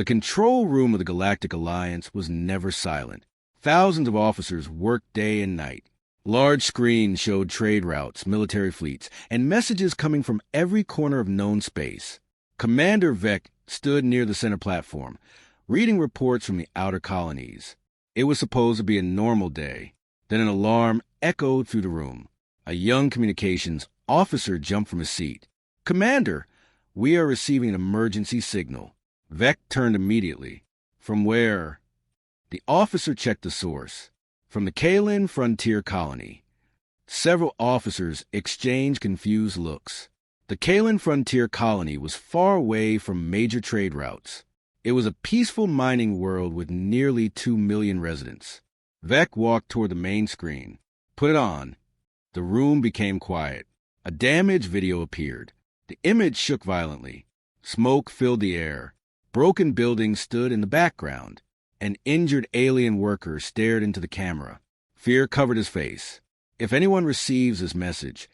The control room of the Galactic Alliance was never silent. Thousands of officers worked day and night. Large screens showed trade routes, military fleets, and messages coming from every corner of known space. Commander Vek stood near the center platform, reading reports from the outer colonies. It was supposed to be a normal day. Then an alarm echoed through the room. A young communications officer jumped from his seat. "Commander, we are receiving an emergency signal." Vek turned immediately. "From where?" The officer checked the source. "From the Kalin frontier colony." Several officers exchanged confused looks. The Kalin frontier colony was far away from major trade routes. It was a peaceful mining world with nearly 2 million residents. Vek walked toward the main screen. "Put it on." The room became quiet. A damaged video appeared. The image shook violently. Smoke filled the air. Broken buildings stood in the background. An injured alien worker stared into the camera. Fear covered his face. "If anyone receives this message,"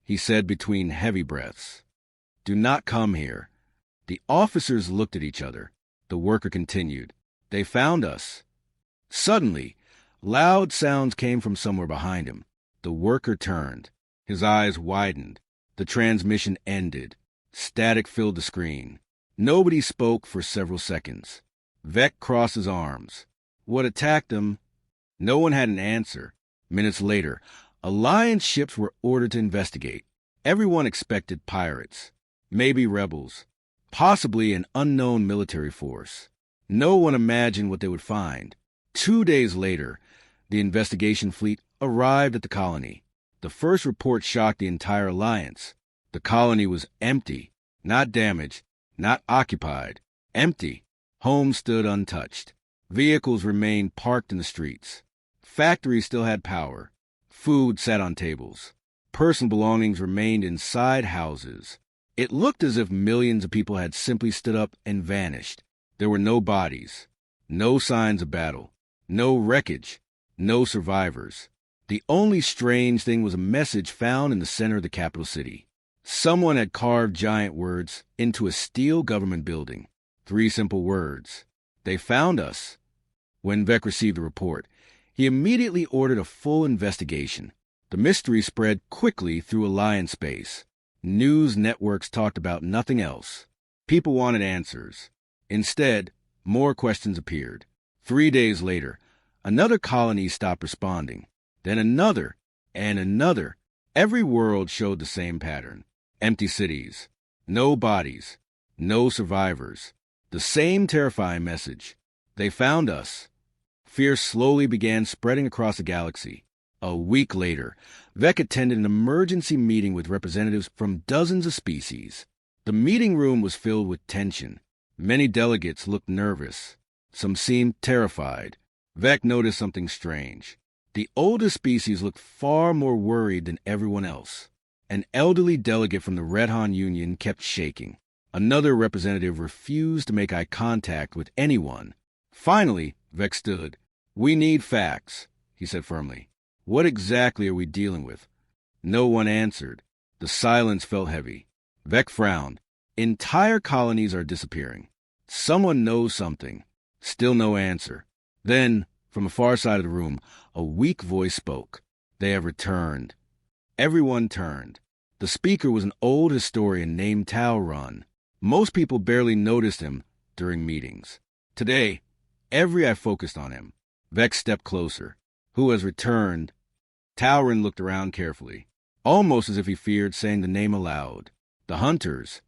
he said between heavy breaths, "do not come here." The officers looked at each other. The worker continued, "They found us." Suddenly, loud sounds came from somewhere behind him. The worker turned. His eyes widened. The transmission ended. Static filled the screen. Nobody spoke for several seconds. Vek crossed his arms. What attacked them? No one had an answer. Minutes later, Alliance ships were ordered to investigate. Everyone expected pirates, maybe rebels, possibly an unknown military force. No one imagined what they would find. 2 days later, the investigation fleet arrived at the colony. The first report shocked the entire Alliance. The colony was empty, not damaged, not occupied, empty. Homes stood untouched. Vehicles remained parked in the streets. Factories still had power. Food sat on tables. Personal belongings remained inside houses. It looked as if millions of people had simply stood up and vanished. There were no bodies, no signs of battle, no wreckage, no survivors. The only strange thing was a message found in the center of the capital city. Someone had carved giant words into a steel government building. 3 simple words. "They found us." When Vek received the report, he immediately ordered a full investigation. The mystery spread quickly through Alliance space. News networks talked about nothing else. People wanted answers. Instead, more questions appeared. 3 days later, another colony stopped responding. Then another, and another. Every world showed the same pattern. Empty cities, no bodies, no survivors. The same terrifying message. They found us. Fear slowly began spreading across the galaxy. A week later, Vek attended an emergency meeting with representatives from dozens of species. The meeting room was filled with tension. Many delegates looked nervous. Some seemed terrified. Vek noticed something strange. The oldest species looked far more worried than everyone else. An elderly delegate from the Red Han Union kept shaking. Another representative refused to make eye contact with anyone. Finally, Vek stood. "We need facts," he said firmly. "What exactly are we dealing with?" No one answered. The silence felt heavy. Vek frowned. "Entire colonies are disappearing. Someone knows something." Still no answer. Then, from the far side of the room, a weak voice spoke. "They have returned." Everyone turned. The speaker was an old historian named Talrun. Most people barely noticed him during meetings. Today, every eye focused on him. Vek stepped closer. "Who has returned?" Talrun looked around carefully, almost as if he feared saying the name aloud. "The hunters."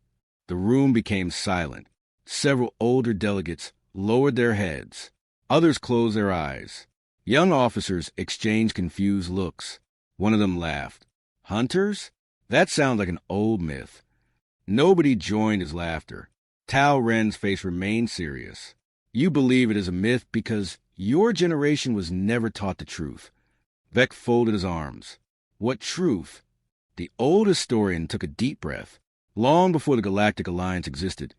The room became silent. Several older delegates lowered their heads. Others closed their eyes. Young officers exchanged confused looks. One of them laughed. "Hunters? That sounds like an old myth." Nobody joined his laughter. Tao Ren's face remained serious. "You believe it is a myth because your generation was never taught the truth." Vek folded his arms. "What truth?" The old historian took a deep breath. Long before the Galactic Alliance existed,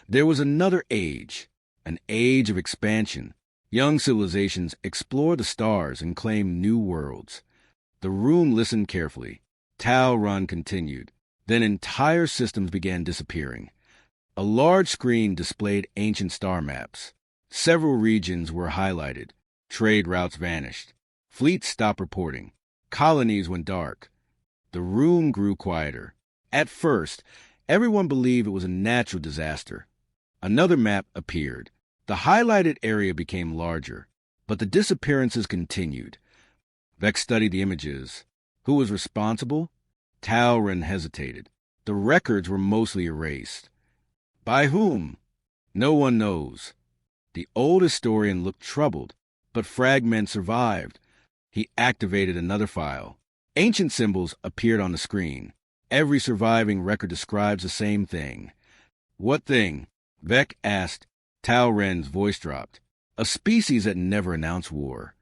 there was another age, an age of expansion. Young civilizations explored the stars and claimed new worlds. The room listened carefully. Talrun continued. Then entire systems began disappearing. A large screen displayed ancient star maps. Several regions were highlighted. Trade routes vanished. Fleets stopped reporting. Colonies went dark. The room grew quieter. At first, everyone believed it was a natural disaster. Another map appeared. The highlighted area became larger, but the disappearances continued. Vek studied the images. Who was responsible? Talrin hesitated. The records were mostly erased. By whom? No one knows. The old historian looked troubled, but fragments survived. He activated another file. Ancient symbols appeared on the screen. Every surviving record describes the same thing. What thing? Vek asked. Talren's voice dropped. A species that never announced war.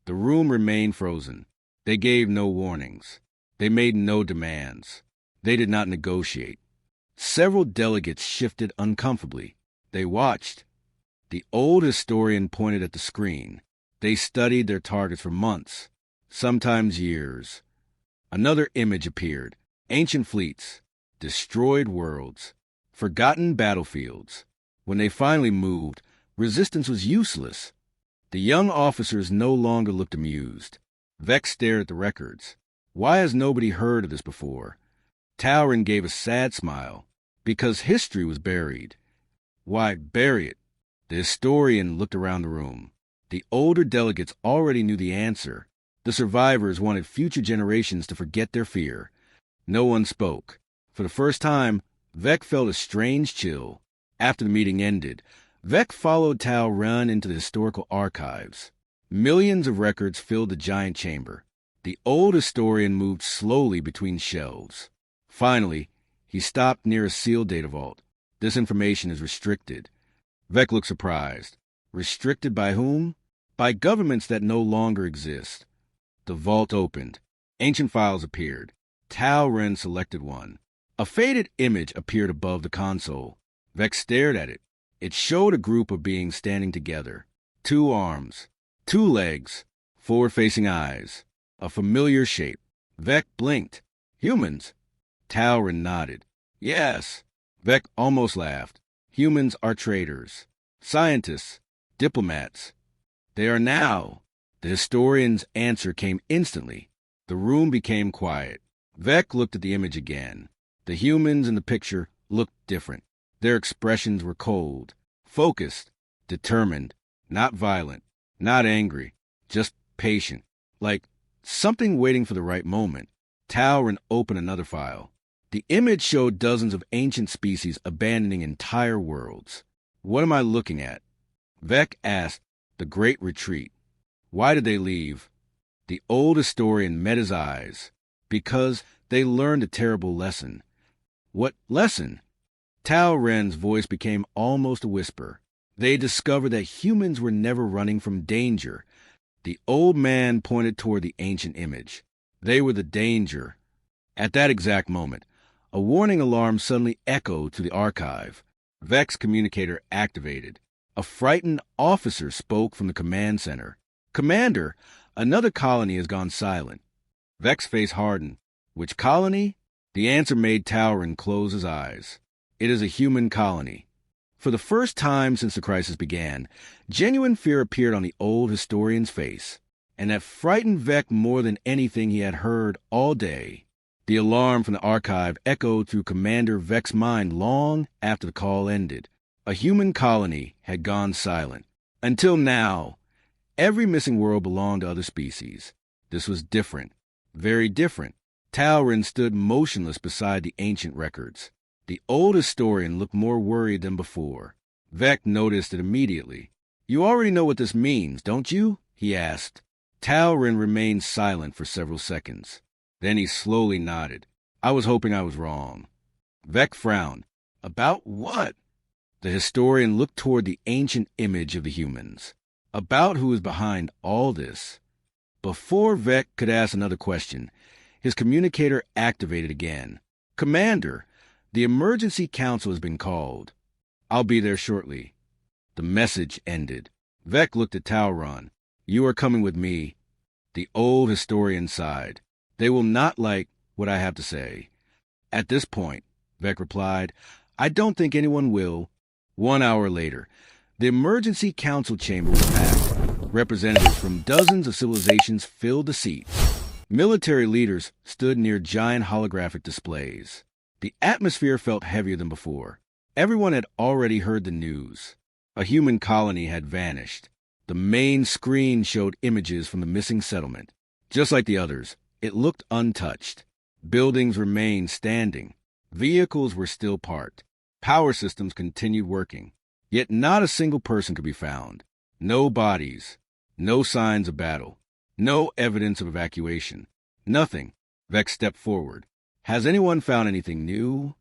The room remained frozen. They gave no warnings. They made no demands. They did not negotiate. Several delegates shifted uncomfortably. They watched. The old historian pointed at the screen. They studied their targets for months, sometimes years. Another image appeared. Ancient fleets, destroyed worlds, forgotten battlefields. When they finally moved, resistance was useless. The young officers no longer looked amused. Vek stared at the records. Why has nobody heard of this before? Talrin gave a sad smile. Because history was buried. Why bury it? The historian looked around the room. The older delegates already knew the answer. The survivors wanted future generations to forget their fear. No one spoke. For the first time, Vek felt a strange chill. After the meeting ended, Vek followed Talrin into the historical archives. Millions of records filled the giant chamber. The old historian moved slowly between shelves. Finally, he stopped near a sealed data vault. This information is restricted. Vek looked surprised. Restricted by whom? By governments that no longer exist. The vault opened. Ancient files appeared. Talrin selected one. A faded image appeared above the console. Vek stared at it. It showed a group of beings standing together. 2 arms, 2 legs, forward-facing eyes. A familiar shape. Vek blinked. Humans. Talrin nodded. Yes. Vek almost laughed. Humans are traders, scientists, diplomats. They are now. The historian's answer came instantly. The room became quiet. Vek looked at the image again. The humans in the picture looked different. Their expressions were cold, focused, determined, not violent, not angry, just patient, like something waiting for the right moment. Talrin opened another file. The image showed dozens of ancient species abandoning entire worlds. What am I looking at? Vek asked. The Great Retreat. Why did they leave? The old historian met his eyes. Because they learned a terrible lesson. What lesson? Talren's voice became almost a whisper. They discovered that humans were never running from danger. The old man pointed toward the ancient image. They were the danger. At that exact moment, a warning alarm suddenly echoed through the archive. Vek's communicator activated. A frightened officer spoke from the command center. Commander, another colony has gone silent. Vek's face hardened. Which colony? The answer made Talrin close his eyes. It is a human colony. For the first time since the crisis began, genuine fear appeared on the old historian's face, and that frightened Vek more than anything he had heard all day. The alarm from the archive echoed through Commander Vek's mind long after the call ended. A human colony had gone silent. Until now, every missing world belonged to other species. This was different, very different. Talrin stood motionless beside the ancient records. The old historian looked more worried than before. Vek noticed it immediately. You already know what this means, don't you? He asked. Talrin remained silent for several seconds. Then he slowly nodded. I was hoping I was wrong. Vek frowned. About what? The historian looked toward the ancient image of the humans. About who is behind all this? Before Vek could ask another question, his communicator activated again. Commander, the emergency council has been called. I'll be there shortly. The message ended. Vek looked at Talrin. You are coming with me. The old historian sighed. They will not like what I have to say. At this point, Vek replied, I don't think anyone will. 1 hour later, the emergency council chamber was packed. Representatives from dozens of civilizations filled the seats. Military leaders stood near giant holographic displays. The atmosphere felt heavier than before. Everyone had already heard the news. A human colony had vanished. The main screen showed images from the missing settlement. Just like the others, it looked untouched. Buildings remained standing. Vehicles were still parked. Power systems continued working. Yet not a single person could be found. No bodies. No signs of battle. No evidence of evacuation. Nothing. Vek stepped forward. Has anyone found anything new?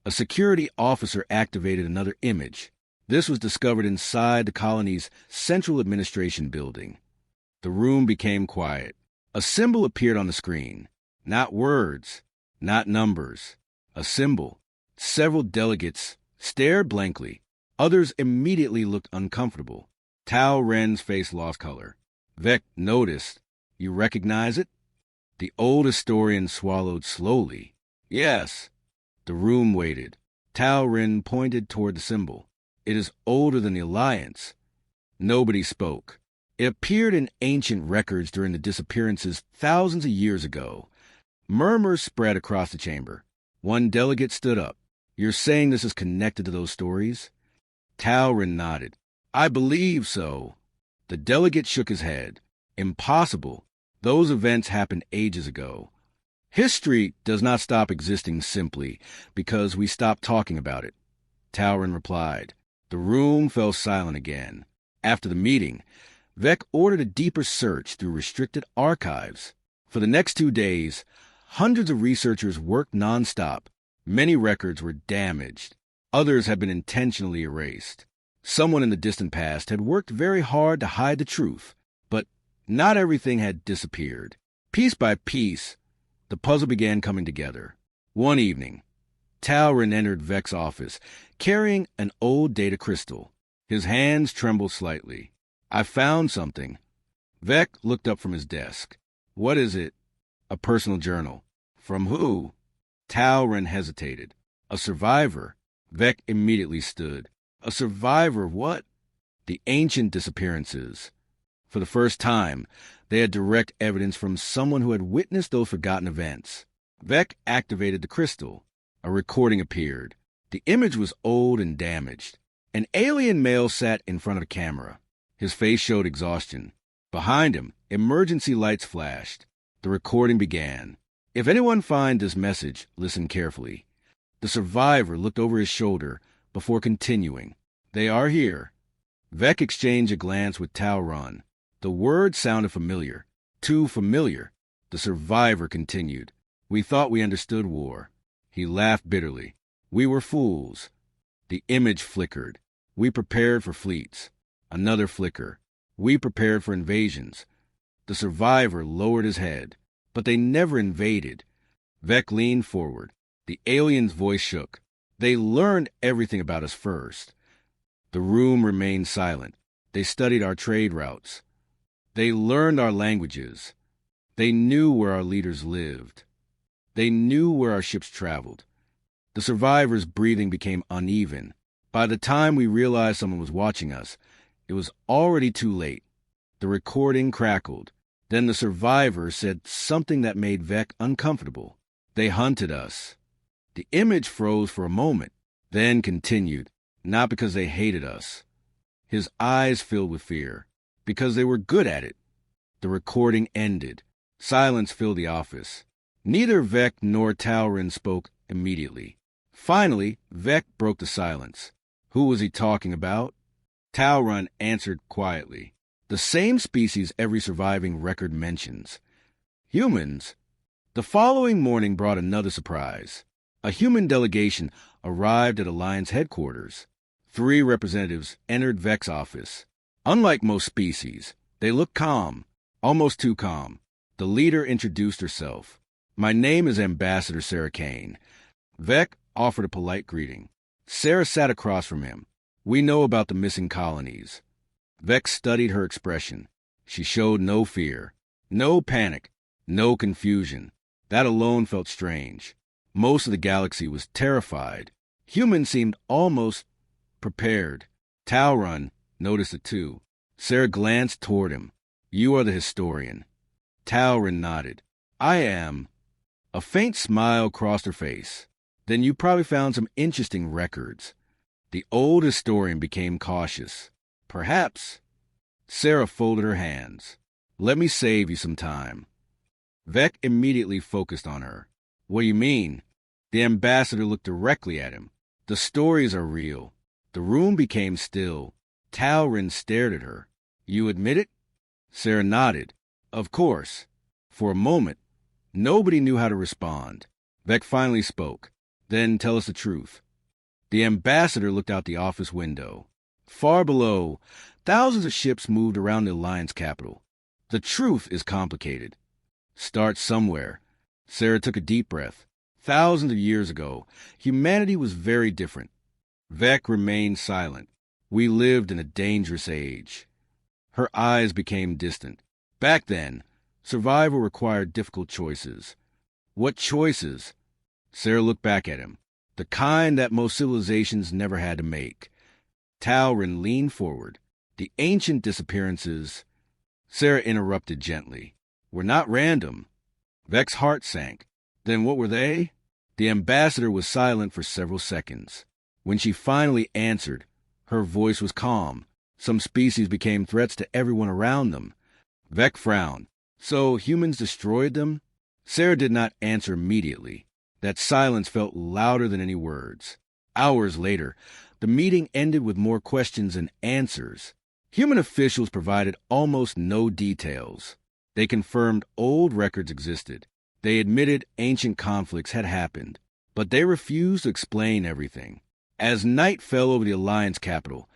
A security officer activated another image. This was discovered inside the colony's central administration building. The room became quiet. A symbol appeared on the screen. Not words, not numbers. A symbol. Several delegates stared blankly. Others immediately looked uncomfortable. Tao Ren's face lost color. Vek noticed. You recognize it? The old historian swallowed slowly. Yes. The room waited. Tao Ren pointed toward the symbol. It is older than the Alliance. Nobody spoke. It appeared in ancient records during the disappearances thousands of years ago. Murmurs spread across the chamber. One delegate stood up. You're saying this is connected to those stories? Tao Ren nodded. I believe so. The delegate shook his head. Impossible. Those events happened ages ago. History does not stop existing simply because we stop talking about it. Tao Ren replied. The room fell silent again. After the meeting, Vek ordered a deeper search through restricted archives. For the next 2 days, hundreds of researchers worked nonstop. Many records were damaged. Others had been intentionally erased. Someone in the distant past had worked very hard to hide the truth, but not everything had disappeared. Piece by piece, the puzzle began coming together. One evening, Tao Ren entered Vek's office, carrying an old data crystal. His hands trembled slightly. I found something. Vek looked up from his desk. What is it? A personal journal. From who? Tao Ren hesitated. A survivor. Vek immediately stood. A survivor of what? The ancient disappearances. For the first time, they had direct evidence from someone who had witnessed those forgotten events. Vek activated the crystal. A recording appeared. The image was old and damaged. An alien male sat in front of the camera. His face showed exhaustion. Behind him, emergency lights flashed. The recording began. If anyone finds this message, listen carefully. The survivor looked over his shoulder before continuing. They are here. Vek exchanged a glance with Tao Ren. The word sounded familiar. Too familiar. The survivor continued. We thought we understood war. He laughed bitterly. We were fools. The image flickered. We prepared for fleets. Another flicker. We prepared for invasions. The survivor lowered his head. But they never invaded. Vek leaned forward. The alien's voice shook. They learned everything about us first. The room remained silent. They studied our trade routes. They learned our languages. They knew where our leaders lived. They knew where our ships traveled. The survivor's breathing became uneven. By the time we realized someone was watching us, it was already too late. The recording crackled. Then the survivor said something that made Vek uncomfortable. They hunted us. The image froze for a moment, then continued, not because they hated us. His eyes filled with fear, because they were good at it. The recording ended. Silence filled the office. Neither Vek nor Tao Ren spoke immediately. Finally, Vek broke the silence. Who was he talking about? Tao Ren answered quietly. The same species every surviving record mentions. Humans. The following morning brought another surprise. A human delegation arrived at Alliance headquarters. 3 representatives entered Vek's office. Unlike most species, they looked calm, almost too calm. The leader introduced herself. My name is Ambassador Sarah Kane. Vek offered a polite greeting. Sarah sat across from him. We know about the missing colonies. Vek studied her expression. She showed no fear, no panic, no confusion. That alone felt strange. Most of the galaxy was terrified. Humans seemed almost prepared. Talrun noticed it too. Sarah glanced toward him. "You are the historian." Talrun nodded. "I am." A faint smile crossed her face. "Then you probably found some interesting records." The old historian became cautious. "Perhaps." Sarah folded her hands. "Let me save you some time." Vek immediately focused on her. "What do you mean?" The ambassador looked directly at him. "The stories are real." The room became still. Talrun stared at her. "You admit it?" Sarah nodded. "Of course." For a moment, nobody knew how to respond. Vek finally spoke. "Then tell us the truth." The ambassador looked out the office window. Far below, thousands of ships moved around the Alliance capital. "The truth is complicated." "Start somewhere." Sarah took a deep breath. "Thousands of years ago, humanity was very different." Vek remained silent. "We lived in a dangerous age." Her eyes became distant. "Back then, survival required difficult choices." "What choices?" Sarah looked back at him. "The kind that most civilizations never had to make." Talrun leaned forward. "The ancient disappearances." Sarah interrupted gently. "Were not random." Vek's heart sank. "Then what were they?" The ambassador was silent for several seconds. When she finally answered, her voice was calm. "Some species became threats to everyone around them." Vek frowned. "So humans destroyed them?" Sarah did not answer immediately. That silence felt louder than any words. Hours later, the meeting ended with more questions than answers. Human officials provided almost no details. They confirmed old records existed. They admitted ancient conflicts had happened, but they refused to explain everything. As night fell over the Alliance capital,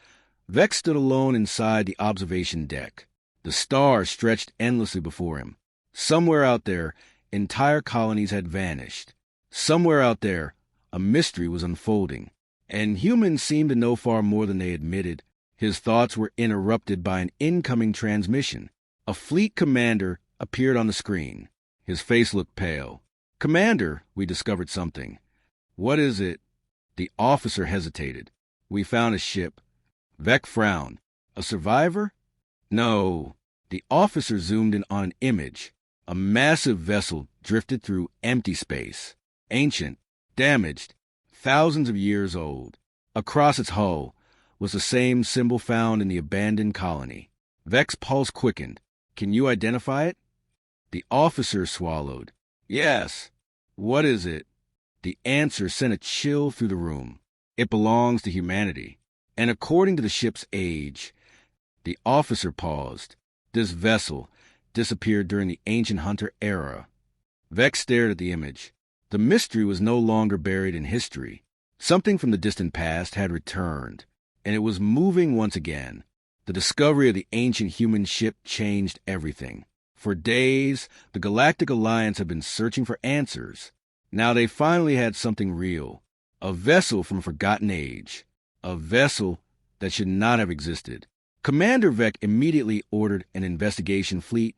Vek stood alone inside the observation deck. The stars stretched endlessly before him. Somewhere out there, entire colonies had vanished. Somewhere out there, a mystery was unfolding. And humans seemed to know far more than they admitted. His thoughts were interrupted by an incoming transmission. A fleet commander appeared on the screen. His face looked pale. "Commander, we discovered something." "What is it?" The officer hesitated. "We found a ship." Vek frowned. "A survivor?" "No." The officer zoomed in on an image. A massive vessel drifted through empty space. Ancient, damaged, thousands of years old. Across its hull was the same symbol found in the abandoned colony. Vek's pulse quickened. "Can you identify it?" The officer swallowed. "Yes." "What is it?" The answer sent a chill through the room. "It belongs to humanity. And according to the ship's age." The officer paused. "This vessel disappeared during the ancient hunter era." Vek stared at the image. The mystery was no longer buried in history. Something from the distant past had returned, and it was moving once again. The discovery of the ancient human ship changed everything. For days, the Galactic Alliance had been searching for answers. Now they finally had something real. A vessel from a forgotten age. A vessel that should not have existed. Commander Vek immediately ordered an investigation fleet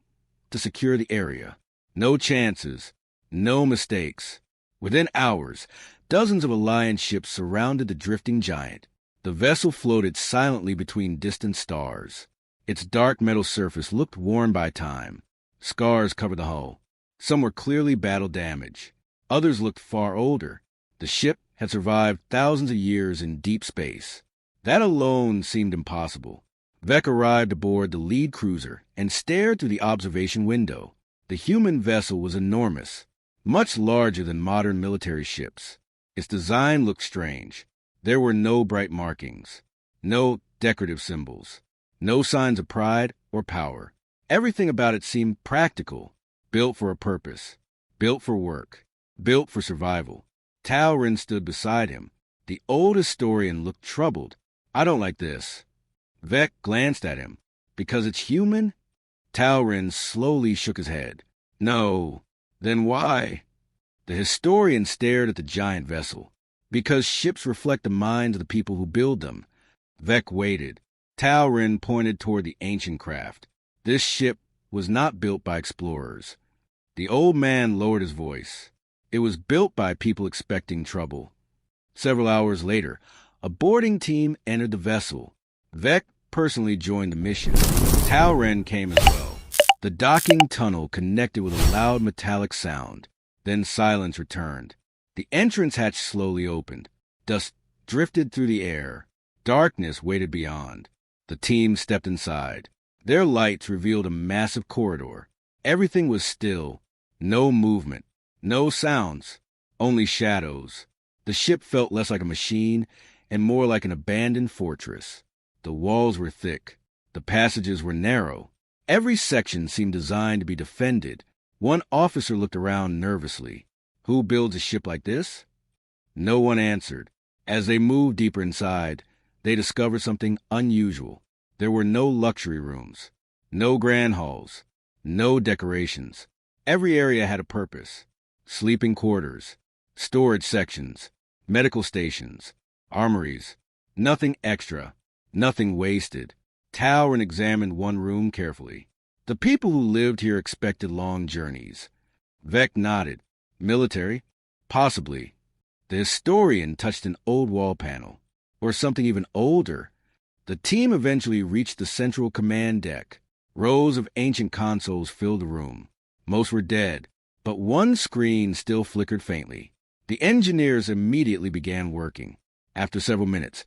to secure the area. No chances, no mistakes. Within hours, dozens of Alliance ships surrounded the drifting giant. The vessel floated silently between distant stars. Its dark metal surface looked worn by time. Scars covered the hull. Some were clearly battle damage. Others looked far older. The ship had survived thousands of years in deep space. That alone seemed impossible. Vek arrived aboard the lead cruiser and stared through the observation window. The human vessel was enormous, much larger than modern military ships. Its design looked strange. There were no bright markings, no decorative symbols, no signs of pride or power. Everything about it seemed practical, built for a purpose, built for work, built for survival. Talrun stood beside him. The old historian looked troubled. "I don't like this." Vek glanced at him. "Because it's human?" Talrun slowly shook his head. "No." "Then why?" The historian stared at the giant vessel. "Because ships reflect the minds of the people who build them." Vek waited. Talrun pointed toward the ancient craft. "This ship was not built by explorers." The old man lowered his voice. "It was built by people expecting trouble." Several hours later, a boarding team entered the vessel. Vek personally joined the mission. Talren came as well. The docking tunnel connected with a loud metallic sound. Then silence returned. The entrance hatch slowly opened. Dust drifted through the air. Darkness waited beyond. The team stepped inside. Their lights revealed a massive corridor. Everything was still. No movement. No sounds. Only shadows. The ship felt less like a machine and more like an abandoned fortress. The walls were thick. The passages were narrow. Every section seemed designed to be defended. One officer looked around nervously. Who builds a ship like this? No one answered. As they moved deeper inside, they discovered something unusual. There were no luxury rooms, no grand halls, no decorations. Every area had a purpose. Sleeping quarters, storage sections, medical stations, armories. Nothing extra, nothing wasted. Talren examined one room carefully. The people who lived here expected long journeys. Vek nodded. Military? Possibly. The historian touched an old wall panel. Or something even older. The team eventually reached the central command deck. Rows of ancient consoles filled the room. Most were dead, but one screen still flickered faintly. The engineers immediately began working. After several minutes,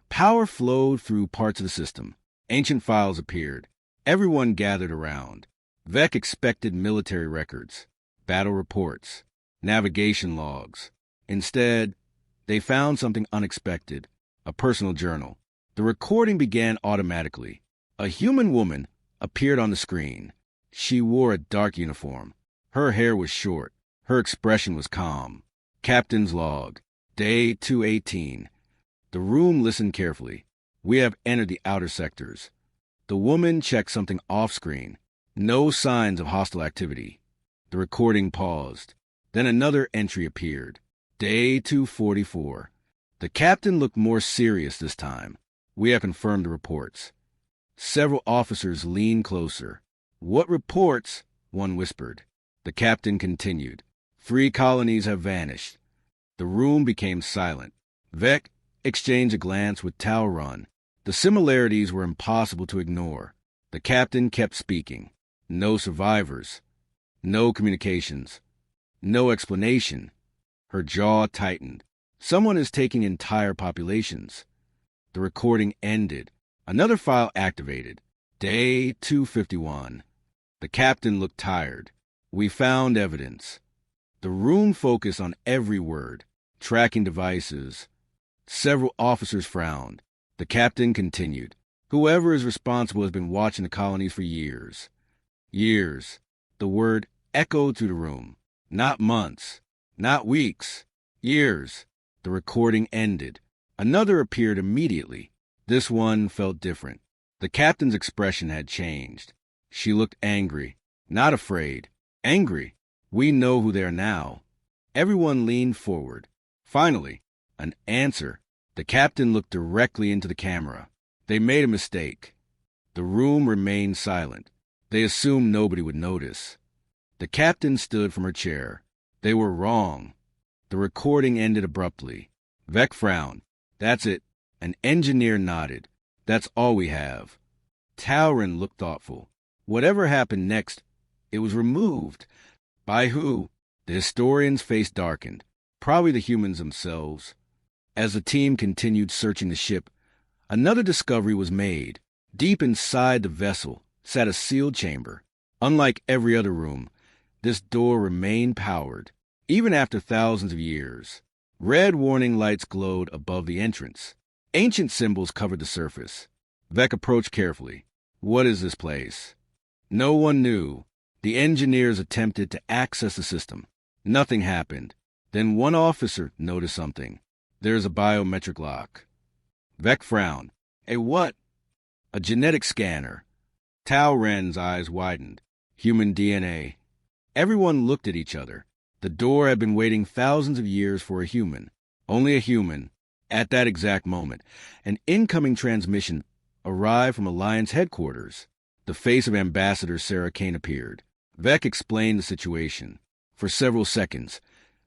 power flowed through parts of the system. Ancient files appeared. Everyone gathered around. Vek expected military records, battle reports, navigation logs. Instead, they found something unexpected, a personal journal. The recording began automatically. A human woman appeared on the screen. She wore a dark uniform. Her hair was short. Her expression was calm. Captain's log, day 218. The room listened carefully. We have entered the outer sectors. The woman checked something off-screen. No signs of hostile activity. The recording paused. Then another entry appeared. Day 244. The captain looked more serious this time. We have confirmed the reports. Several officers leaned closer. What reports? One whispered. The captain continued. 3 colonies have vanished. The room became silent. Vek exchanged a glance with Talren. The similarities were impossible to ignore. The captain kept speaking. No survivors. No communications. No explanation. Her jaw tightened. Someone is taking entire populations. The recording ended. Another file activated. Day 251. The captain looked tired. We found evidence. The room focused on every word. Tracking devices. Several officers frowned. The captain continued. Whoever is responsible has been watching the colonies for years. Years. The word echoed through the room. Not months. Not weeks. Years. The recording ended. Another appeared immediately. This one felt different. The captain's expression had changed. She looked angry. Not afraid. Angry. We know who they are now. Everyone leaned forward. Finally, an answer. The captain looked directly into the camera. They made a mistake. The room remained silent. They assumed nobody would notice. The captain stood from her chair. They were wrong. The recording ended abruptly. Vek frowned. That's it. An engineer nodded. That's all we have. Talren looked thoughtful. Whatever happened next, it was removed. By who? The historian's face darkened. Probably the humans themselves. As the team continued searching the ship, another discovery was made. Deep inside the vessel sat a sealed chamber. Unlike every other room, this door remained powered, even after thousands of years. Red warning lights glowed above the entrance. Ancient symbols covered the surface. Vek approached carefully. What is this place? No one knew. The engineers attempted to access the system. Nothing happened. Then one officer noticed something. There's a biometric lock. Vek frowned. A what? A genetic scanner. Talren's eyes widened. Human DNA. Everyone looked at each other. The door had been waiting thousands of years for a human. Only a human. At that exact moment, an incoming transmission arrived from Alliance headquarters. The face of Ambassador Sarah Kane appeared. Vek explained the situation. For several seconds,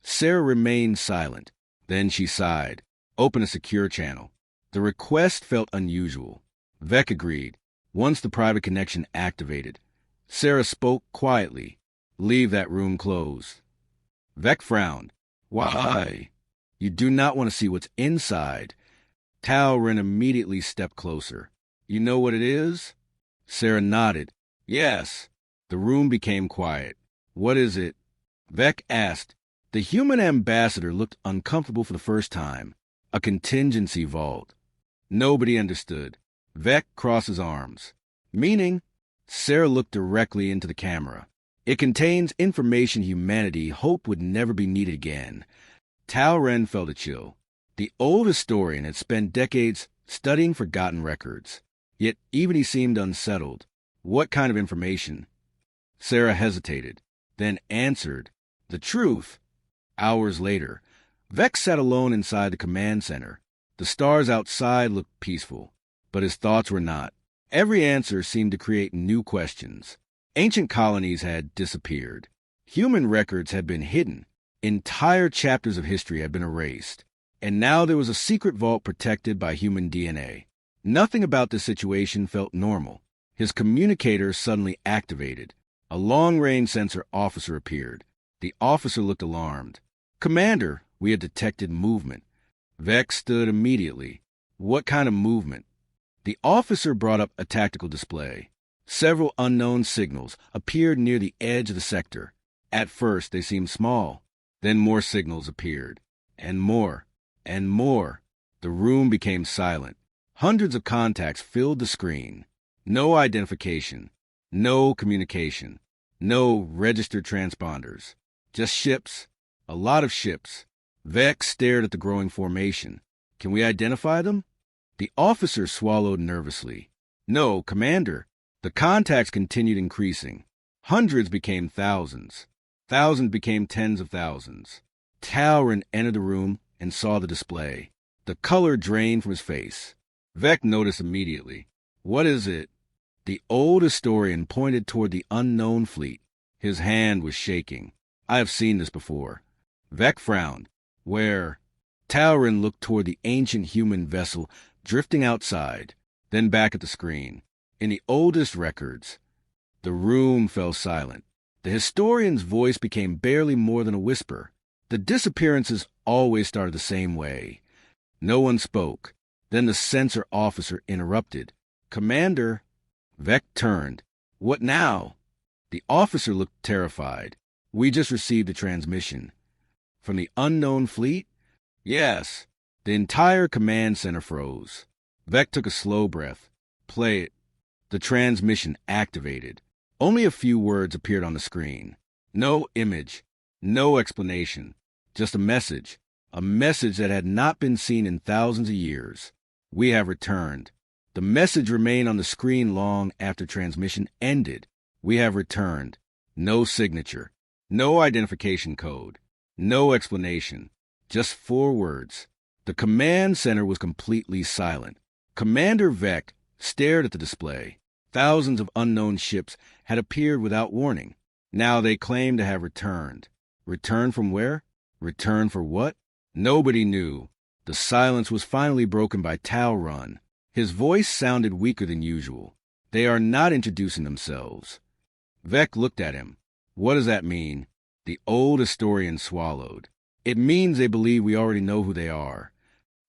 Sarah remained silent. Then she sighed. Open a secure channel. The request felt unusual. Vek agreed. Once the private connection activated, Sarah spoke quietly. Leave that room closed. Vek frowned. Why? You do not want to see what's inside. Talrin immediately stepped closer. You know what it is? Sarah nodded. Yes. The room became quiet. What is it? Vek asked. The human ambassador looked uncomfortable for the first time. A contingency vault. Nobody understood. Vek crossed his arms. Meaning? Sarah looked directly into the camera. It contains information humanity hoped would never be needed again. Talrin felt a chill. The old historian had spent decades studying forgotten records. Yet even he seemed unsettled. What kind of information? Sarah hesitated, then answered. The truth. Hours later, Vek sat alone inside the command center. The stars outside looked peaceful, but his thoughts were not. Every answer seemed to create new questions. Ancient colonies had disappeared. Human records had been hidden. Entire chapters of history had been erased. And now there was a secret vault protected by human DNA. Nothing about this situation felt normal. His communicator suddenly activated. A long-range sensor officer appeared. The officer looked alarmed. Commander, we had detected movement. Vek stood immediately. What kind of movement? The officer brought up a tactical display. Several unknown signals appeared near the edge of the sector. At first, they seemed small. Then more signals appeared. And more. And more. The room became silent. Hundreds of contacts filled the screen. No identification. No communication. No registered transponders. Just ships. A lot of ships. Vek stared at the growing formation. Can we identify them? The officer swallowed nervously. No, Commander. The contacts continued increasing. Hundreds became thousands. Thousands became tens of thousands. Talrin entered the room and saw the display. The color drained from his face. Vek noticed immediately. What is it? The old historian pointed toward the unknown fleet. His hand was shaking. I have seen this before. Vek frowned. Where? Talrin looked toward the ancient human vessel drifting outside, then back at the screen. In the oldest records. The room fell silent. The historian's voice became barely more than a whisper. The disappearances always started the same way. No one spoke. Then the censor officer interrupted. Commander. Vek turned. What now? The officer looked terrified. We just received a transmission. From the unknown fleet? Yes. The entire command center froze. Vek took a slow breath. Play it. The transmission activated. Only a few words appeared on the screen. No image. No explanation. Just a message. A message that had not been seen in thousands of years. We have returned. The message remained on the screen long after transmission ended. We have returned. No signature. No identification code. No explanation. Just 4 words. The command center was completely silent. Commander Vek stared at the display. Thousands of unknown ships had appeared without warning. Now they claimed to have returned. Returned from where? Returned for what? Nobody knew. The silence was finally broken by Talrin. His voice sounded weaker than usual. They are not introducing themselves. Vek looked at him. What does that mean? The old historian swallowed. It means they believe we already know who they are.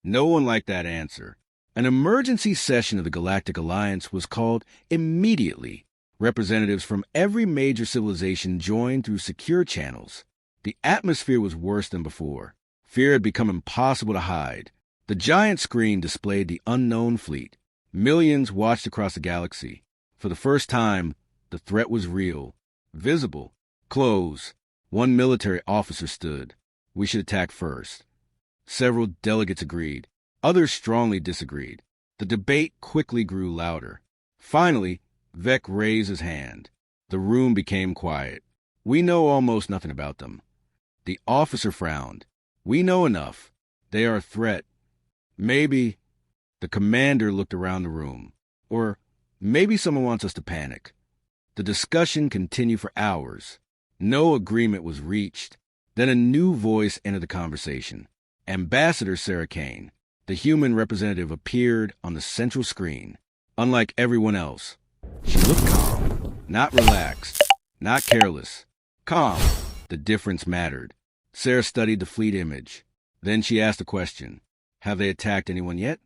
No one liked that answer. An emergency session of the Galactic Alliance was called immediately. Representatives from every major civilization joined through secure channels. The atmosphere was worse than before. Fear had become impossible to hide. The giant screen displayed the unknown fleet. Millions watched across the galaxy. For the first time, the threat was real, visible, close. One military officer stood. We should attack first. Several delegates agreed. Others strongly disagreed. The debate quickly grew louder. Finally, Vek raised his hand. The room became quiet. We know almost nothing about them. The officer frowned. We know enough. They are a threat. Maybe. The commander looked around the room. Or maybe someone wants us to panic. The discussion continued for hours. No agreement was reached. Then a new voice entered the conversation. Ambassador Sarah Kane, the human representative, appeared on the central screen. Unlike everyone else, she looked calm, not relaxed, not careless. Calm. The difference mattered. Sarah studied the fleet image. Then she asked a question. Have they attacked anyone yet?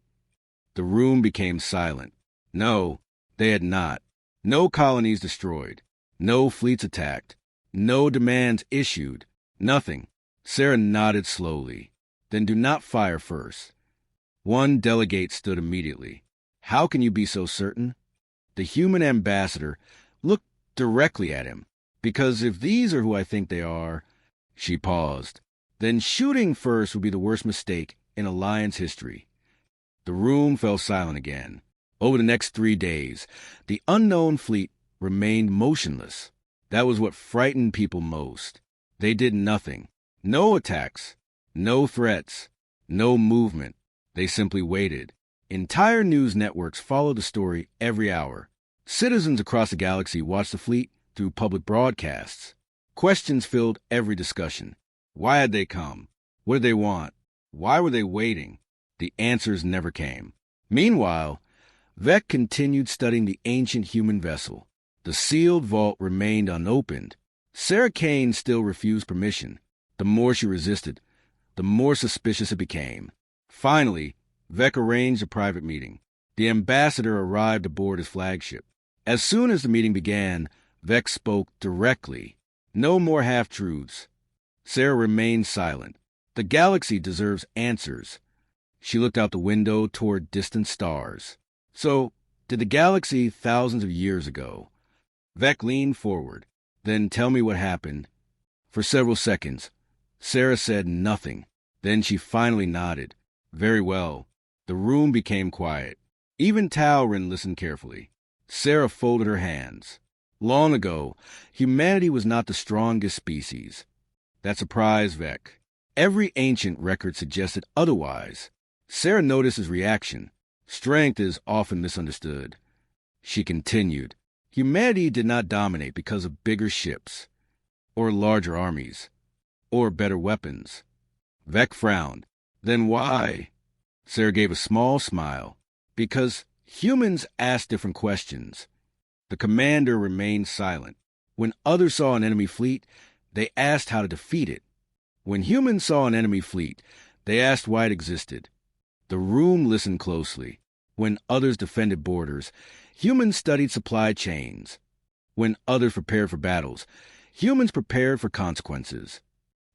The room became silent. No, they had not. No colonies destroyed. No fleets attacked. No demands issued. Nothing. Sarah nodded slowly. Then do not fire first. One delegate stood immediately. How can you be so certain? The human ambassador looked directly at him. Because if these are who I think they are... She paused. Then shooting first would be the worst mistake in Alliance history. The room fell silent again. Over the next 3 days, the unknown fleet remained motionless. That was what frightened people most. They did nothing. No attacks. No threats. No movement. They simply waited. Entire news networks followed the story every hour. Citizens across the galaxy watched the fleet through public broadcasts. Questions filled every discussion. Why had they come? What did they want? Why were they waiting? The answers never came. Meanwhile, Vek continued studying the ancient human vessel. The sealed vault remained unopened. Sarah Kane still refused permission. The more she resisted, the more suspicious it became. Finally, Vek arranged a private meeting. The ambassador arrived aboard his flagship. As soon as the meeting began, Vek spoke directly. No more half-truths. Sarah remained silent. The galaxy deserves answers. She looked out the window toward distant stars. So, did the galaxy thousands of years ago? Vek leaned forward. Then tell me what happened. For several seconds, Sarah said nothing. Then she finally nodded. Very well. The room became quiet. Even Talrin listened carefully. Sarah folded her hands. Long ago, humanity was not the strongest species. That surprised Vek. Every ancient record suggested otherwise. Sarah noticed his reaction. Strength is often misunderstood. She continued. Humanity did not dominate because of bigger ships, or larger armies, or better weapons. Vek frowned. Then why? Sarah gave a small smile. Because humans asked different questions. The commander remained silent. When others saw an enemy fleet, they asked how to defeat it. When humans saw an enemy fleet, they asked why it existed. The room listened closely. When others defended borders, humans studied supply chains. When others prepared for battles, humans prepared for consequences.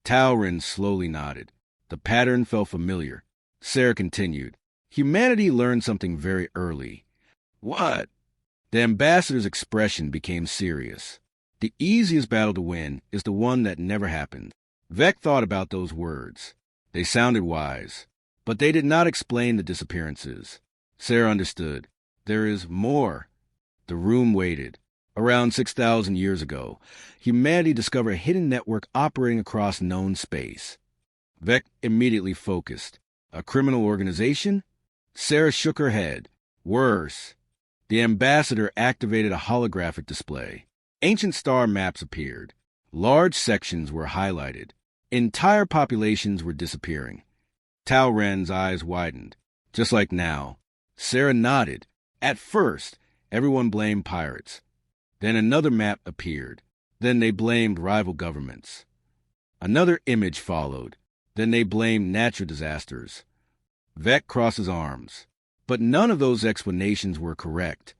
Talrin slowly nodded. The pattern felt familiar. Sarah continued. Humanity learned something very early. What? The ambassador's expression became serious. The easiest battle to win is the one that never happened. Vek thought about those words. They sounded wise, but they did not explain the disappearances. Sarah understood. There is more. The room waited. Around 6,000 years ago, humanity discovered a hidden network operating across known space. Vek immediately focused. A criminal organization? Sarah shook her head. Worse. The ambassador activated a holographic display. Ancient star maps appeared. Large sections were highlighted. Entire populations were disappearing. Talren's eyes widened. Just like now. Sarah nodded. At first, everyone blamed pirates. Then another map appeared. Then they blamed rival governments. Another image followed. Then they blamed natural disasters. Vek crossed his arms. But none of those explanations were correct.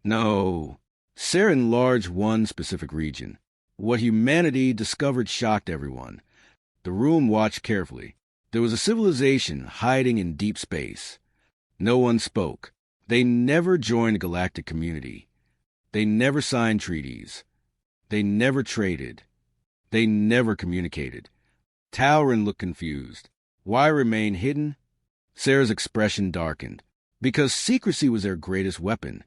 No. Sarah enlarged one specific region. What humanity discovered shocked everyone. The room watched carefully. There was a civilization hiding in deep space. No one spoke. They never joined the galactic community. They never signed treaties. They never traded. They never communicated. Talrin looked confused. Why remain hidden? Sarah's expression darkened. Because secrecy was their greatest weapon.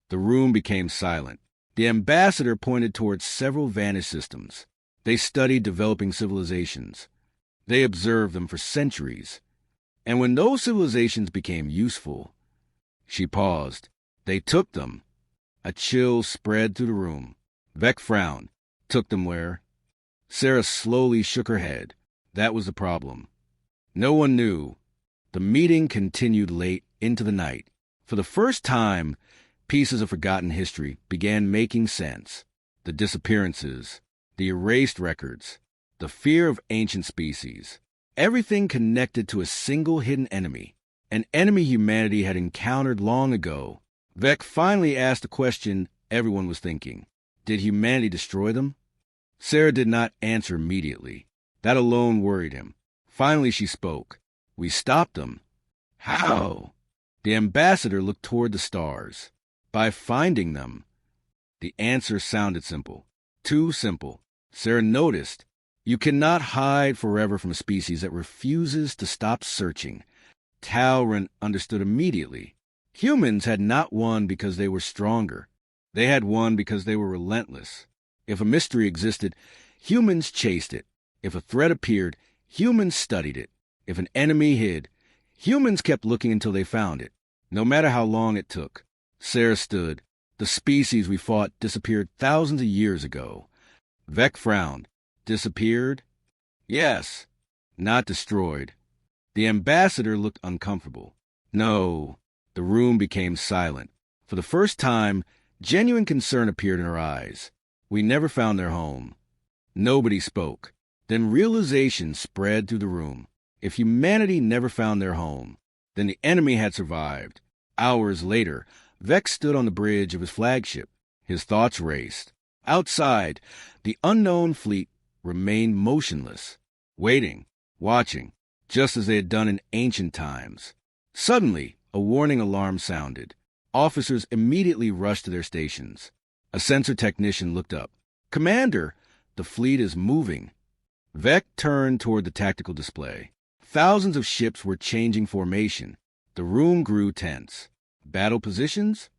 The room became silent. The ambassador pointed towards several vantage systems. They studied developing civilizations. They observed them for centuries. And when those civilizations became useful, she paused. They took them. A chill spread through the room. Vek frowned. Took them where? Sarah slowly shook her head. That was the problem. No one knew. The meeting continued late into the night. For the first time, pieces of forgotten history began making sense. The disappearances, the erased records, the fear of ancient species. Everything connected to a single hidden enemy, an enemy humanity had encountered long ago. Vek finally asked the question everyone was thinking. Did humanity destroy them? Sarah did not answer immediately. That alone worried him. Finally she spoke. We stopped them. How? The ambassador looked toward the stars. By finding them. The answer sounded simple. Too simple. Sarah noticed. You cannot hide forever from a species that refuses to stop searching. Talron understood immediately. Humans had not won because they were stronger. They had won because they were relentless. If a mystery existed, humans chased it. If a threat appeared, humans studied it. If an enemy hid, humans kept looking until they found it, no matter how long it took. Sarah stood. The species we fought disappeared thousands of years ago. Vek frowned. Disappeared? Yes. Not destroyed. The ambassador looked uncomfortable. No. The room became silent. For the first time, genuine concern appeared in her eyes. We never found their home. Nobody spoke. Then realization spread through the room. If humanity never found their home, then the enemy had survived. Hours later, Vek stood on the bridge of his flagship. His thoughts raced. Outside, the unknown fleet remained motionless, waiting, watching, just as they had done in ancient times. Suddenly, a warning alarm sounded. Officers immediately rushed to their stations. A sensor technician looked up. Commander, the fleet is moving. Vek turned toward the tactical display. Thousands of ships were changing formation. The room grew tense. Battle positions?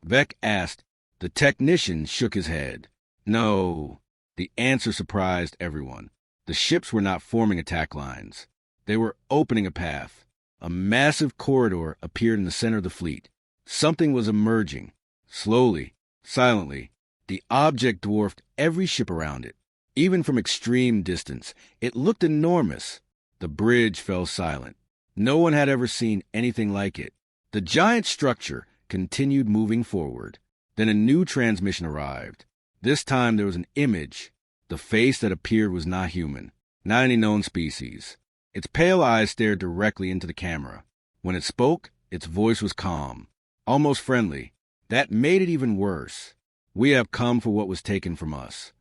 Vek asked. The technician shook his head. No. The answer surprised everyone. The ships were not forming attack lines. They were opening a path. A massive corridor appeared in the center of the fleet. Something was emerging. Slowly, silently. The object dwarfed every ship around it. Even from extreme distance, it looked enormous. The bridge fell silent. No one had ever seen anything like it. The giant structure continued moving forward. Then a new transmission arrived. This time there was an image. The face that appeared was not human, not any known species. Its pale eyes stared directly into the camera. When it spoke, its voice was calm, almost friendly. That made it even worse. We have come for what was taken from us.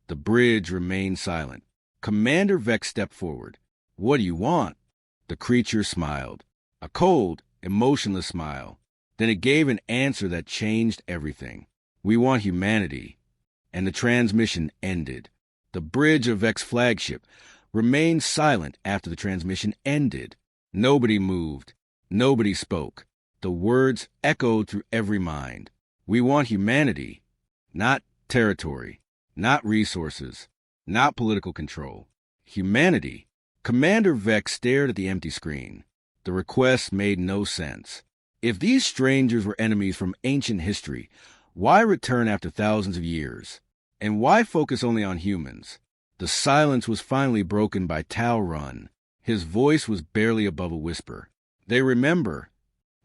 The bridge remained silent. Commander Vek stepped forward. What do you want? The creature smiled. A cold, emotionless smile. Then it gave an answer that changed everything. We want humanity. And the transmission ended. The bridge of Vek's flagship remained silent after the transmission ended. Nobody moved. Nobody spoke. The words echoed through every mind. We want humanity, not territory, not resources, not political control. Humanity. Commander Vek stared at the empty screen. The request made no sense. If these strangers were enemies from ancient history, why return after thousands of years? And why focus only on humans? The silence was finally broken by Talron. His voice was barely above a whisper. They remember.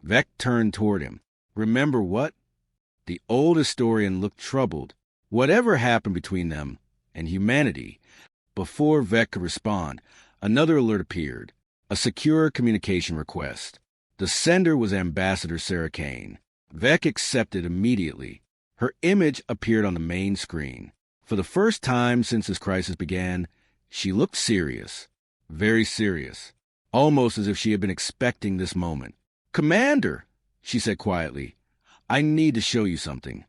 Vek turned toward him. Remember what? The old historian looked troubled. Whatever happened between them and humanity? Before Vek could respond, another alert appeared. A secure communication request. The sender was Ambassador Sarah Kane. Vek accepted immediately. Her image appeared on the main screen. For the first time since this crisis began, she looked serious. Very serious. Almost as if she had been expecting this moment. Commander, she said quietly, I need to show you something.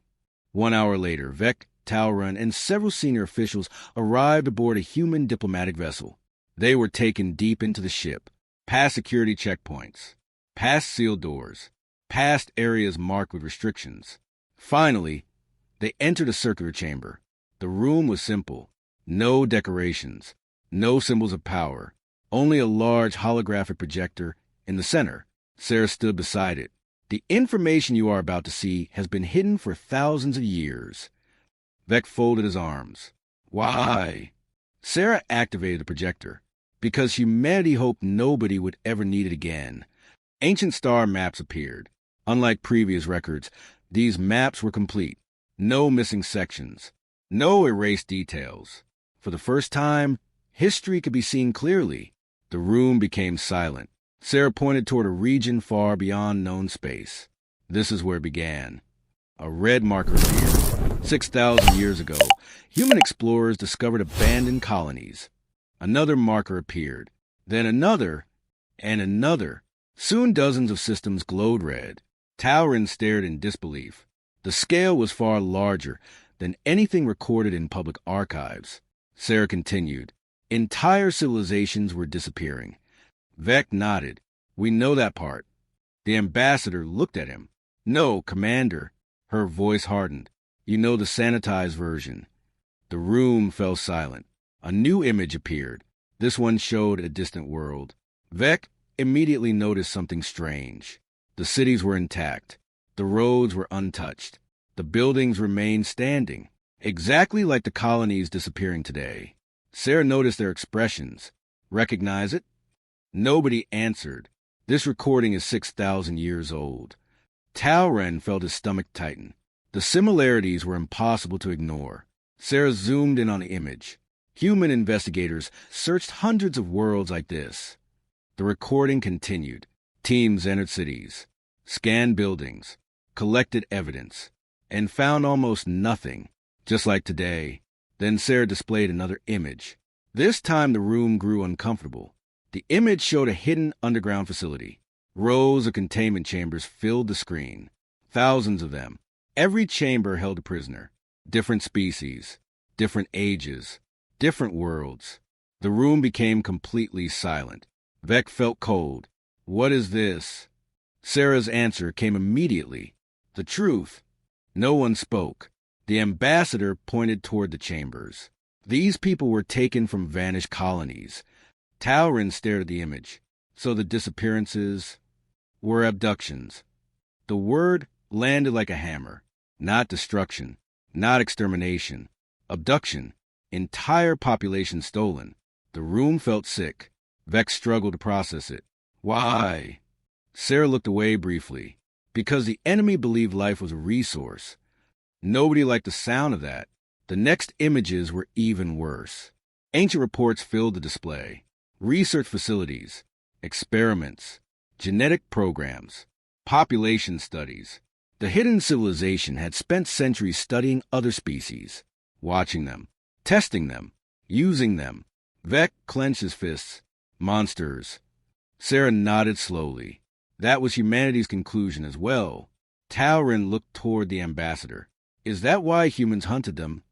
1 hour later, Vek, Talron, and several senior officials arrived aboard a human diplomatic vessel. They were taken deep into the ship, past security checkpoints, past sealed doors, past areas marked with restrictions. Finally, they entered a circular chamber. The room was simple. No decorations, no symbols of power, only a large holographic projector in the center. Sarah stood beside it. The information you are about to see has been hidden for thousands of years. Vek folded his arms. Why? Sarah activated the projector. because humanity hoped nobody would ever need it again. Ancient star maps appeared. Unlike previous records, these maps were complete. No missing sections. No erased details. For the first time, history could be seen clearly. The room became silent. Sarah pointed toward a region far beyond known space. This is where it began. A red marker appeared. 6,000 years ago, human explorers discovered abandoned colonies. Another marker appeared. Then another, and another. Soon dozens of systems glowed red. Tauren stared in disbelief. The scale was far larger than anything recorded in public archives. Sarah continued. Entire civilizations were disappearing. Vek nodded. We know that part. The ambassador looked at him. No, Commander. Her voice hardened. You know the sanitized version. The room fell silent. A new image appeared. This one showed a distant world. Vek immediately noticed something strange. The cities were intact. The roads were untouched. The buildings remained standing, exactly like the colonies disappearing today. Sarah noticed their expressions. Recognize it? Nobody answered. This recording is 6,000 years old. Tauren felt his stomach tighten. The similarities were impossible to ignore. Sarah zoomed in on the image. Human investigators searched hundreds of worlds like this. The recording continued. Teams entered cities, scanned buildings, collected evidence, and found almost nothing, just like today. Then Sarah displayed another image. This time the room grew uncomfortable. The image showed a hidden underground facility. Rows of containment chambers filled the screen. Thousands of them. Every chamber held a prisoner. Different species, different ages, different worlds. The room became completely silent. Vek felt cold. What is this? Sarah's answer came immediately. The truth. No one spoke. The ambassador pointed toward the chambers. These people were taken from vanished colonies. Tauren stared at the image. So the disappearances were abductions. The word landed like a hammer. Not destruction. Not extermination. Abduction. Entire population stolen. The room felt sick. Vek struggled to process it. Why? Sarah looked away briefly. Because the enemy believed life was a resource. Nobody liked the sound of that. The next images were even worse. Ancient reports filled the display. Research facilities, experiments, genetic programs, population studies. The hidden civilization had spent centuries studying other species, watching them, testing them, using them. Vek clenched his fists. Monsters. Sarah nodded slowly. That was humanity's conclusion as well. Tauren looked toward the ambassador. Is that why humans hunted them?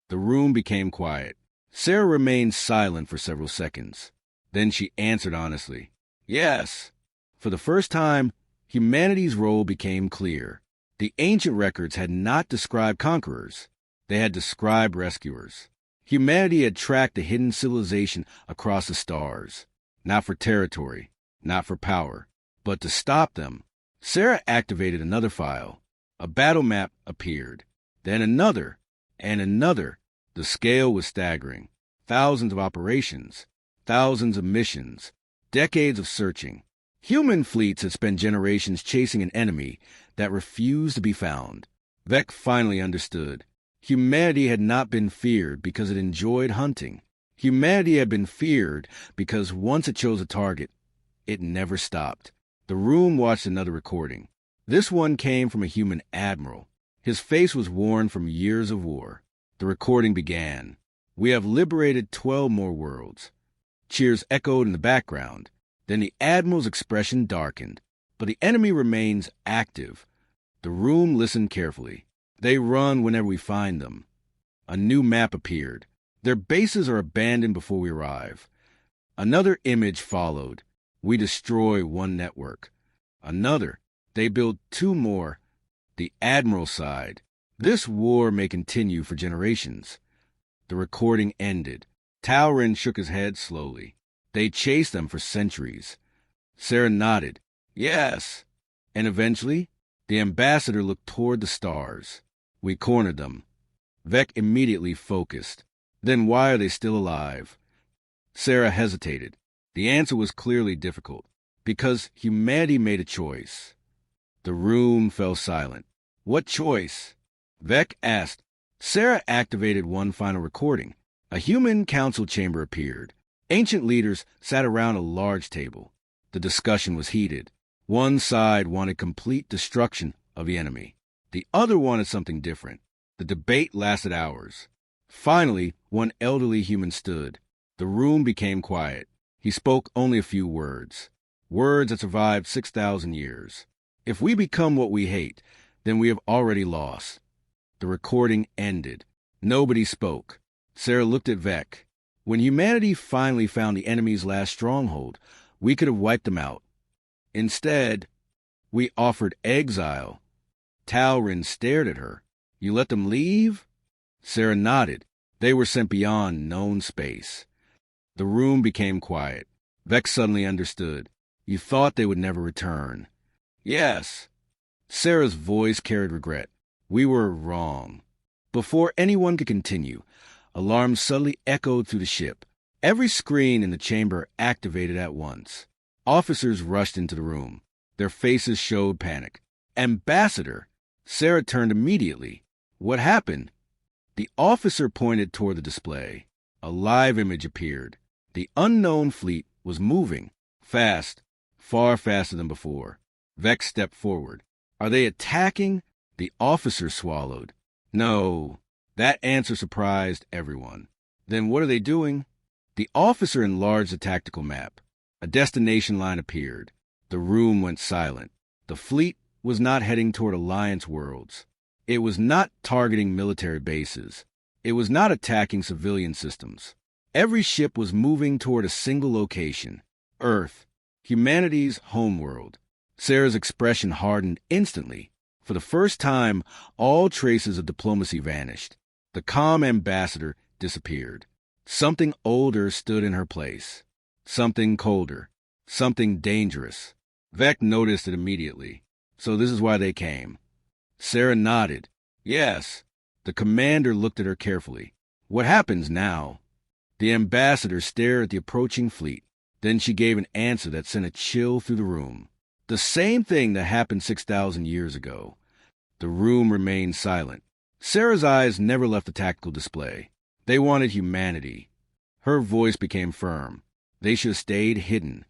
The room became quiet. Sarah remained silent for several seconds. Then she answered honestly. Yes. For the first time, humanity's role became clear. The ancient records had not described conquerors. They had described rescuers. Humanity had tracked the hidden civilization across the stars. Not for territory, not for power, but to stop them. Sarah activated another file. A battle map appeared. Then another, and another. The scale was staggering. Thousands of operations, thousands of missions, decades of searching. Human fleets had spent generations chasing an enemy that refused to be found. Vek finally understood. Humanity had not been feared because it enjoyed hunting. Humanity had been feared because once it chose a target, it never stopped. The room watched another recording. This one came from a human admiral. His face was worn from years of war. The recording began. We have liberated 12 more worlds. Cheers echoed in the background. Then the admiral's expression darkened. But the enemy remains active. The room listened carefully. They run whenever we find them. A new map appeared. Their bases are abandoned before we arrive. Another image followed. We destroy one network. Another. They build 2 more. The Admiral side. This war may continue for generations. The recording ended. Tauren shook his head slowly. They chased them for centuries. Sarah nodded. Yes. And eventually, the ambassador looked toward the stars. We cornered them. Vek immediately focused. Then why are they still alive? Sarah hesitated. The answer was clearly difficult, because humanity made a choice. The room fell silent. What choice? Vek asked. Sarah activated one final recording. A human council chamber appeared. Ancient leaders sat around a large table. The discussion was heated. One side wanted complete destruction of the enemy. The other wanted something different. The debate lasted hours. Finally, one elderly human stood. The room became quiet. He spoke only a few words. Words that survived 6,000 years. If we become what we hate, then we have already lost. The recording ended. Nobody spoke. Sarah looked at Vek. When humanity finally found the enemy's last stronghold, we could have wiped them out. Instead, we offered exile. Talrin stared at her. You let them leave? Sarah nodded. They were sent beyond known space. The room became quiet. Vek suddenly understood. You thought they would never return. Yes. Sarah's voice carried regret. We were wrong. Before anyone could continue, alarms suddenly echoed through the ship. Every screen in the chamber activated at once. Officers rushed into the room. Their faces showed panic. Ambassador! Sarah turned immediately. What happened? The officer pointed toward the display. A live image appeared. The unknown fleet was moving. Fast. Far faster than before. Vek stepped forward. Are they attacking? The officer swallowed. No. That answer surprised everyone. Then what are they doing? The officer enlarged the tactical map. A destination line appeared. The room went silent. The fleet was not heading toward Alliance worlds. It was not targeting military bases. It was not attacking civilian systems. Every ship was moving toward a single location. Earth. Humanity's homeworld. Sarah's expression hardened instantly. For the first time, all traces of diplomacy vanished. The calm ambassador disappeared. Something older stood in her place. Something colder. Something dangerous. Vek noticed it immediately. So this is why they came. Sarah nodded. Yes. The commander looked at her carefully. What happens now? The ambassador stared at the approaching fleet. Then she gave an answer that sent a chill through the room. The same thing that happened 6,000 years ago. The room remained silent. Sarah's eyes never left the tactical display. They wanted humanity. Her voice became firm. They should have stayed hidden.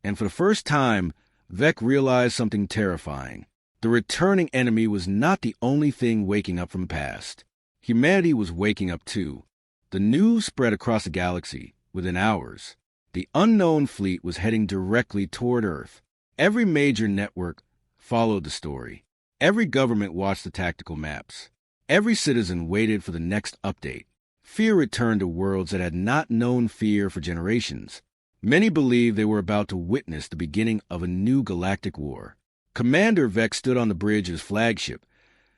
And for the first time, Vek realized something terrifying. The returning enemy was not the only thing waking up from the past. Humanity was waking up too. The news spread across the galaxy within hours. The unknown fleet was heading directly toward Earth. Every major network followed the story. Every government watched the tactical maps. Every citizen waited for the next update. Fear returned to worlds that had not known fear for generations. Many believed they were about to witness the beginning of a new galactic war. Commander Vek stood on the bridge of his flagship,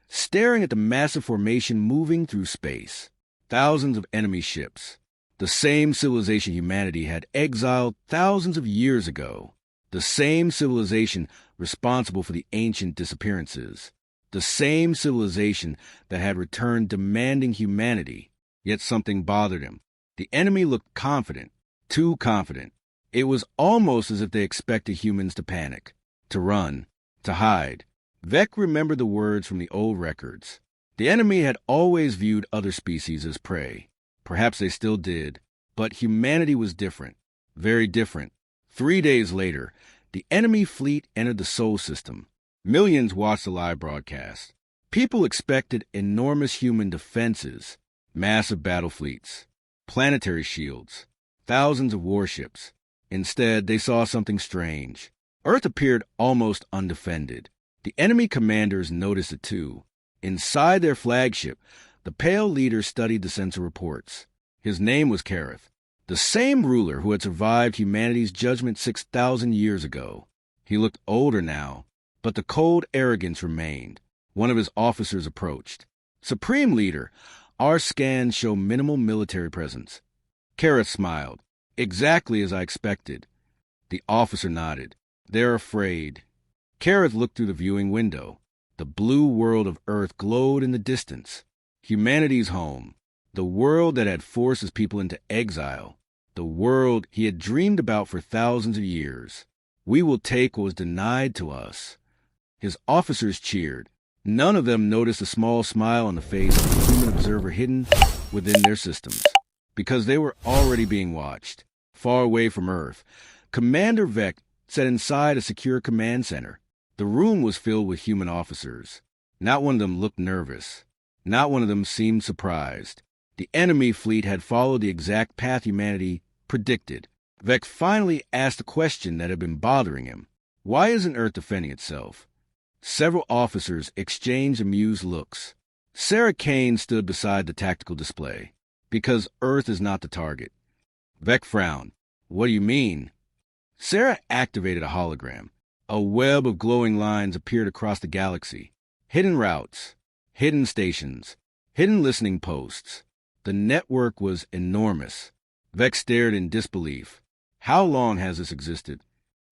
staring at the massive formation moving through space. Thousands of enemy ships. The same civilization humanity had exiled thousands of years ago. The same civilization responsible for the ancient disappearances. The same civilization that had returned demanding humanity. Yet something bothered him. The enemy looked confident. Too confident. It was almost as if they expected humans to panic, to run, to hide. Vek remembered the words from the old records. The enemy had always viewed other species as prey. Perhaps they still did. But humanity was different. Very different. 3 days later, the enemy fleet entered the Sol system. Millions watched the live broadcast. People expected enormous human defenses, massive battle fleets, planetary shields, thousands of warships. Instead, they saw something strange. Earth appeared almost undefended. The enemy commanders noticed it too. Inside their flagship, the Pale Leader studied the sensor reports. His name was Kareth, the same ruler who had survived humanity's judgment 6,000 years ago. He looked older now, but the cold arrogance remained. One of his officers approached. Supreme Leader, our scans show minimal military presence. Kareth smiled. Exactly as I expected. The officer nodded. They're afraid. Kareth looked through the viewing window. The blue world of Earth glowed in the distance. Humanity's home. The world that had forced its people into exile. the world he had dreamed about for thousands of years. We will take what was denied to us. His officers cheered. None of them noticed a small smile on the face of the human observer hidden within their systems, because they were already being watched. Far away from Earth, Commander Vek sat inside a secure command center. The room was filled with human officers. Not one of them looked nervous. Not one of them seemed surprised. The enemy fleet had followed the exact path humanity predicted. Vek finally asked a question that had been bothering him. Why isn't Earth defending itself? Several officers exchanged amused looks. Sarah Kane stood beside the tactical display. Because Earth is not the target. Vek frowned. What do you mean? Sarah activated a hologram. A web of glowing lines appeared across the galaxy. Hidden routes, hidden stations, hidden listening posts. The network was enormous. Vek stared in disbelief. How long has this existed?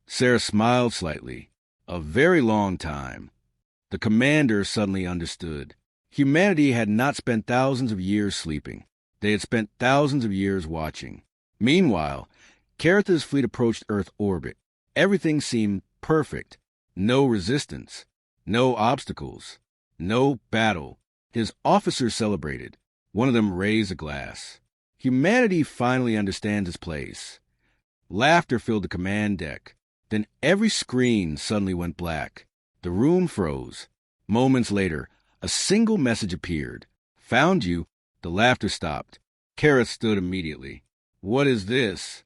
Sarah smiled slightly. A very long time. The commander suddenly understood. Humanity had not spent thousands of years sleeping. They had spent thousands of years watching. Meanwhile, Caratha's fleet approached Earth orbit. Everything seemed perfect. No resistance. No obstacles. No battle. His officers celebrated. One of them raised a glass. Humanity finally understands its place. Laughter filled the command deck. Then every screen suddenly went black. The room froze. Moments later, a single message appeared. Found you. The laughter stopped. Carath stood immediately. What is this?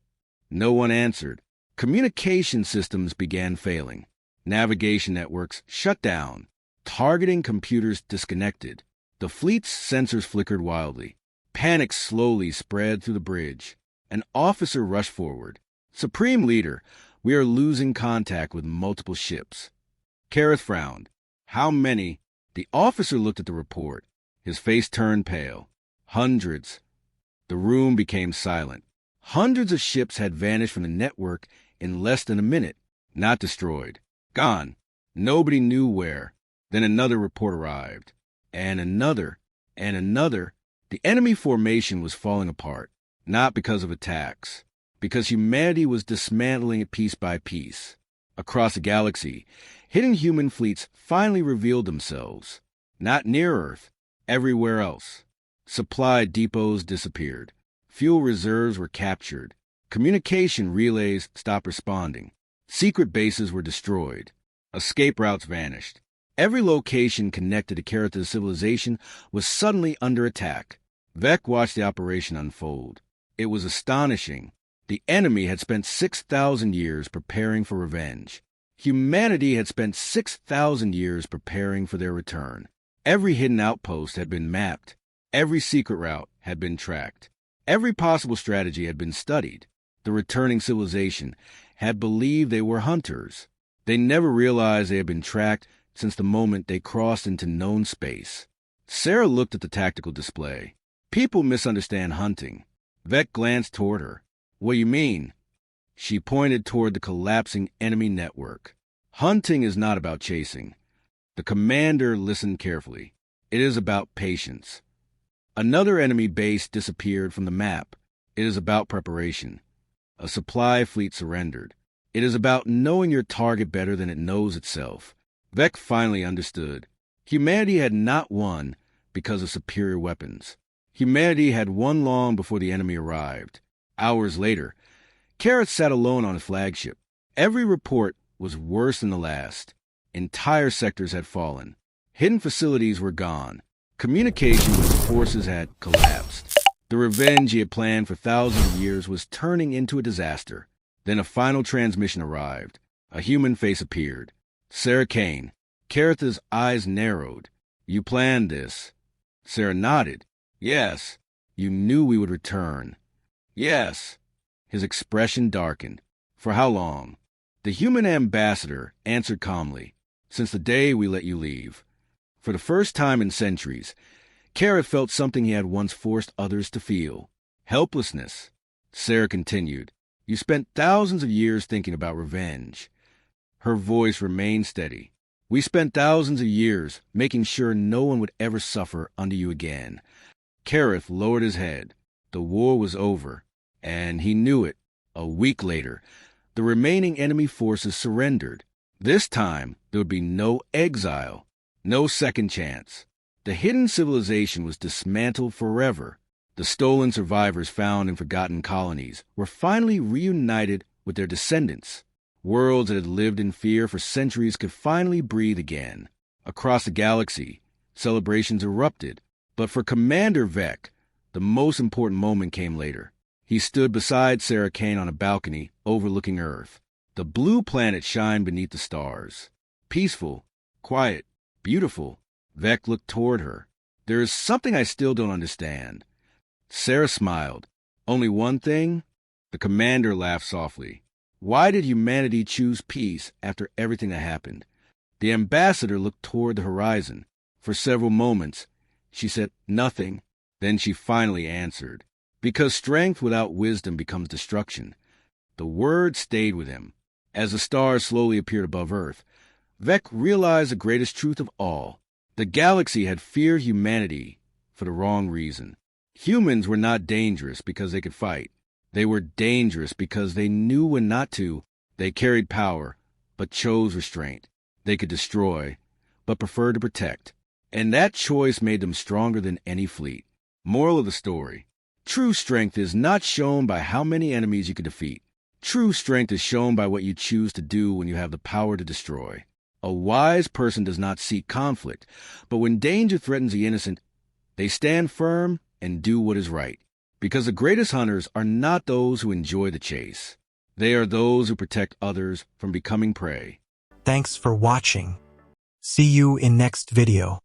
No one answered. Communication systems began failing. Navigation networks shut down. Targeting computers disconnected. The fleet's sensors flickered wildly. Panic slowly spread through the bridge. An officer rushed forward. Supreme Leader, we are losing contact with multiple ships. Carath frowned. How many? The officer looked at the report. His face turned pale. Hundreds. The room became silent. Hundreds of ships had vanished from the network in less than a minute. Not destroyed. Gone. Nobody knew where. Then another report arrived. And another. And another. The enemy formation was falling apart. Not because of attacks. Because humanity was dismantling it piece by piece. Across the galaxy, hidden human fleets finally revealed themselves. Not near Earth. Everywhere else. Supply depots disappeared. Fuel reserves were captured. Communication relays stopped responding. Secret bases were destroyed. Escape routes vanished. Every location connected to Caratha's civilization was suddenly under attack. Vek watched the operation unfold. It was astonishing. The enemy had spent 6,000 years preparing for revenge. Humanity had spent 6,000 years preparing for their return. Every hidden outpost had been mapped. Every secret route had been tracked. Every possible strategy had been studied. The returning civilization had believed they were hunters. They never realized they had been tracked since the moment they crossed into known space. Sarah looked at the tactical display. People misunderstand hunting. Vek glanced toward her. What do you mean? She pointed toward the collapsing enemy network. Hunting is not about chasing. The commander listened carefully. It is about patience. Another enemy base disappeared from the map. It is about preparation. A supply fleet surrendered. It is about knowing your target better than it knows itself. Vek finally understood. Humanity had not won because of superior weapons. Humanity had won long before the enemy arrived. Hours later, Carath sat alone on his flagship. Every report was worse than the last. Entire sectors had fallen. Hidden facilities were gone. Communication with his forces had collapsed. The revenge he had planned for thousands of years was turning into a disaster. Then a final transmission arrived. A human face appeared. Sarah Kane. Caratha's eyes narrowed. You planned this. Sarah nodded. Yes. You knew we would return. Yes. His expression darkened. For how long? The human ambassador answered calmly. Since the day we let you leave. For the first time in centuries, Carath felt something he had once forced others to feel. Helplessness. Sarah continued. You spent thousands of years thinking about revenge. Her voice remained steady. We spent thousands of years making sure no one would ever suffer under you again. Carath lowered his head. The war was over. And he knew it. A week later, the remaining enemy forces surrendered. This time, there would be no exile, no second chance. The hidden civilization was dismantled forever. The stolen survivors found in forgotten colonies were finally reunited with their descendants. Worlds that had lived in fear for centuries could finally breathe again. Across the galaxy, celebrations erupted. But for Commander Vek, the most important moment came later. He stood beside Sarah Kane on a balcony overlooking Earth. The blue planet shined beneath the stars. Peaceful, quiet, beautiful. Vek looked toward her. There is something I still don't understand. Sarah smiled. Only one thing? The commander laughed softly. Why did humanity choose peace after everything that happened? The ambassador looked toward the horizon. For several moments, she said nothing. Then she finally answered. Because strength without wisdom becomes destruction. The word stayed with him. As the stars slowly appeared above Earth, Vek realized the greatest truth of all. The galaxy had feared humanity for the wrong reason. Humans were not dangerous because they could fight. They were dangerous because they knew when not to. They carried power, but chose restraint. They could destroy, but preferred to protect. And that choice made them stronger than any fleet. Moral of the story. True strength is not shown by how many enemies you can defeat. True strength is shown by what you choose to do when you have the power to destroy. A wise person does not seek conflict, but when danger threatens the innocent, they stand firm and do what is right. Because the greatest hunters are not those who enjoy the chase. They are those who protect others from becoming prey. Thanks for watching. See you in next video.